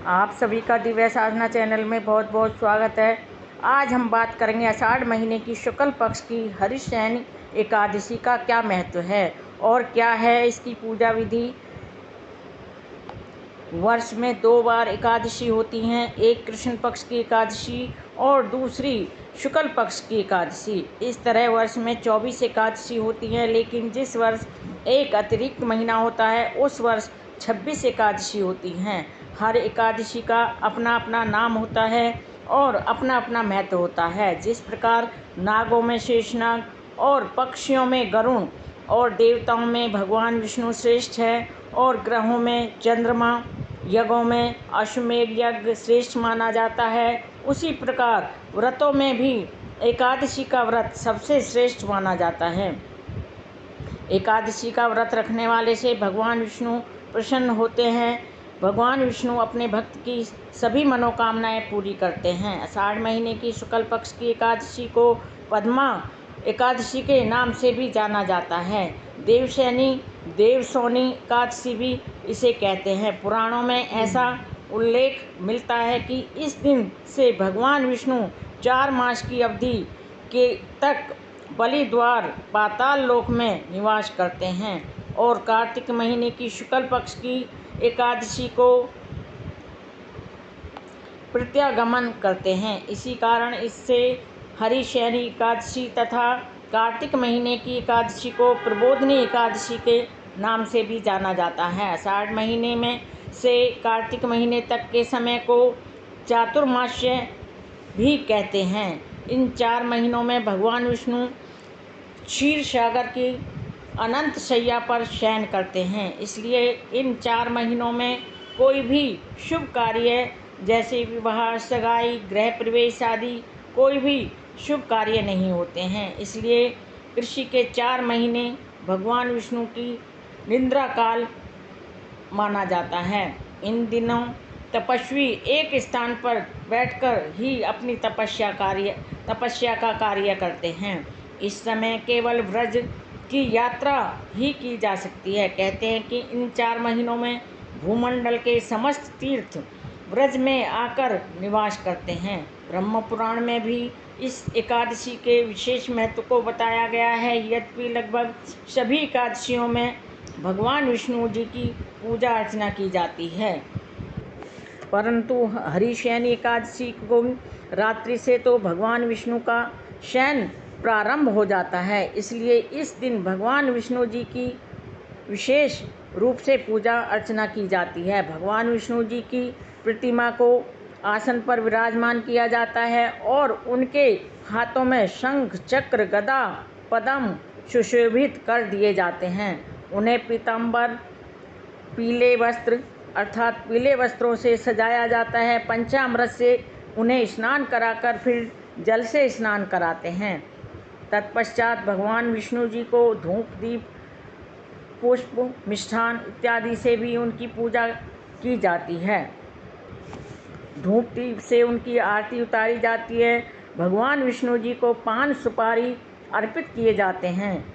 आप सभी का दिव्य साधना चैनल में बहुत बहुत स्वागत है। आज हम बात करेंगे आषाढ़ महीने की शुक्ल पक्ष की हरिशयनी एकादशी का क्या महत्व है और क्या है इसकी पूजा विधि। वर्ष में 2 बार एकादशी होती हैं, एक कृष्ण पक्ष की एकादशी और दूसरी शुक्ल पक्ष की एकादशी। इस तरह वर्ष में 24 एकादशी होती हैं, लेकिन जिस वर्ष एक अतिरिक्त महीना होता है उस वर्ष 26 एकादशी होती हैं। हर एकादशी का अपना अपना नाम होता है और अपना अपना महत्व होता है। जिस प्रकार नागों में शेषनाग और पक्षियों में गरुण और देवताओं में भगवान विष्णु श्रेष्ठ है और ग्रहों में चंद्रमा, यज्ञों में अश्वमेध यज्ञ श्रेष्ठ माना जाता है, उसी प्रकार व्रतों में भी एकादशी का व्रत सबसे श्रेष्ठ माना जाता है। एकादशी का व्रत रखने वाले से भगवान विष्णु प्रसन्न होते हैं। भगवान विष्णु अपने भक्त की सभी मनोकामनाएं पूरी करते हैं। आषाढ़ महीने की शुक्ल पक्ष की एकादशी को पद्मा एकादशी के नाम से भी जाना जाता है। देवशयनी एकादशी भी इसे कहते हैं। पुराणों में ऐसा उल्लेख मिलता है कि इस दिन से भगवान विष्णु 4 मास की अवधि के तक बलि द्वार पाताल लोक में निवास करते हैं और कार्तिक महीने की शुक्ल पक्ष की एकादशी को प्रत्यागमन करते हैं। इसी कारण इससे हरिशयनी एकादशी तथा कार्तिक महीने की एकादशी को प्रबोधिनी एकादशी के नाम से भी जाना जाता है। आषाढ़ महीने में से कार्तिक महीने तक के समय को चातुर्मास्य भी कहते हैं। इन 4 महीनों में भगवान विष्णु क्षीर सागर की अनंत शैया पर शयन करते हैं, इसलिए इन 4 महीनों में कोई भी शुभ कार्य जैसे विवाह, सगाई, गृह प्रवेश आदि कोई भी शुभ कार्य नहीं होते हैं। इसलिए कृषि के 4 महीने भगवान विष्णु की निद्रा काल माना जाता है। इन दिनों तपस्वी एक स्थान पर बैठकर ही अपनी तपस्या का कार्य करते हैं। इस समय केवल व्रज की यात्रा ही की जा सकती है। कहते हैं कि इन 4 महीनों में भूमंडल के समस्त तीर्थ व्रज में आकर निवास करते हैं। ब्रह्म पुराण में भी इस एकादशी के विशेष महत्व को बताया गया है। यद्यपि लगभग सभी एकादशियों में भगवान विष्णु जी की पूजा अर्चना की जाती है, परंतु हरिशयनी एकादशी को रात्रि से तो भगवान विष्णु का शयन प्रारंभ हो जाता है, इसलिए इस दिन भगवान विष्णु जी की विशेष रूप से पूजा अर्चना की जाती है। भगवान विष्णु जी की प्रतिमा को आसन पर विराजमान किया जाता है और उनके हाथों में शंख, चक्र, गदा, पद्म सुशोभित कर दिए जाते हैं। उन्हें पीताम्बर, पीले वस्त्र अर्थात पीले वस्त्रों से सजाया जाता है। पंचामृत से उन्हें स्नान कराकर फिर जल से स्नान कराते हैं। तत्पश्चात भगवान विष्णु जी को धूप, दीप, पुष्प, मिष्ठान इत्यादि से भी उनकी पूजा की जाती है। धूप दीप से उनकी आरती उतारी जाती है। भगवान विष्णु जी को पान सुपारी अर्पित किए जाते हैं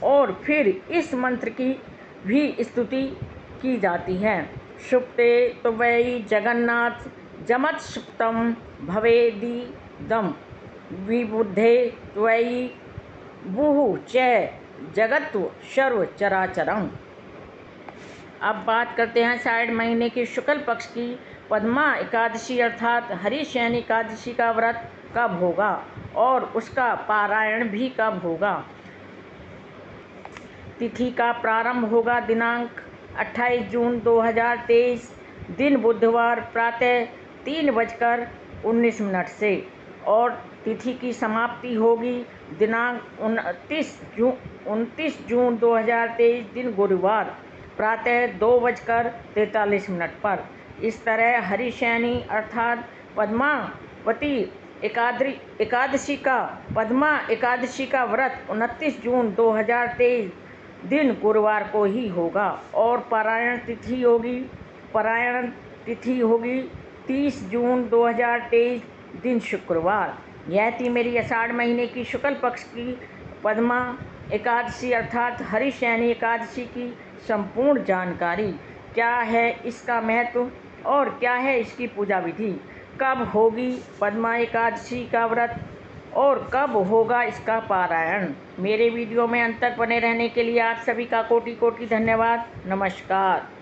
और फिर इस मंत्र की भी स्तुति की जाती है। सुप्ते त्वयि जगन्नाथ जमत सुप्तम भवेदिदं विबुद्धे त्वयि बुः च जगत् सर्व चराचरम्। अब बात करते हैं आषाढ़ महीने की शुक्ल पक्ष की पद्मा एकादशी अर्थात हरिशयनी एकादशी का व्रत कब होगा और उसका पारायण भी कब होगा। तिथि का प्रारंभ होगा दिनांक 28 जून 2023 दिन बुधवार प्रातः 3:19 से और तिथि की समाप्ति होगी दिनांक 29 जून 2023 दिन गुरुवार प्रातः 2:43 पर। इस तरह हरिशयनी अर्थात पद्मा एकादशी का व्रत 29 जून 2023 दिन गुरुवार को ही होगा और पारायण तिथि होगी 30 जून 2023 दिन शुक्रवार। यह थी मेरी आषाढ़ महीने की शुक्ल पक्ष की पद्मा एकादशी अर्थात हरिशयनी एकादशी की संपूर्ण जानकारी। क्या है इसका महत्व और क्या है इसकी पूजा विधि, कब होगी पद्मा एकादशी का व्रत और कब होगा इसका पारायण। मेरे वीडियो में अंत तक बने रहने के लिए आप सभी का कोटि कोटि धन्यवाद। नमस्कार।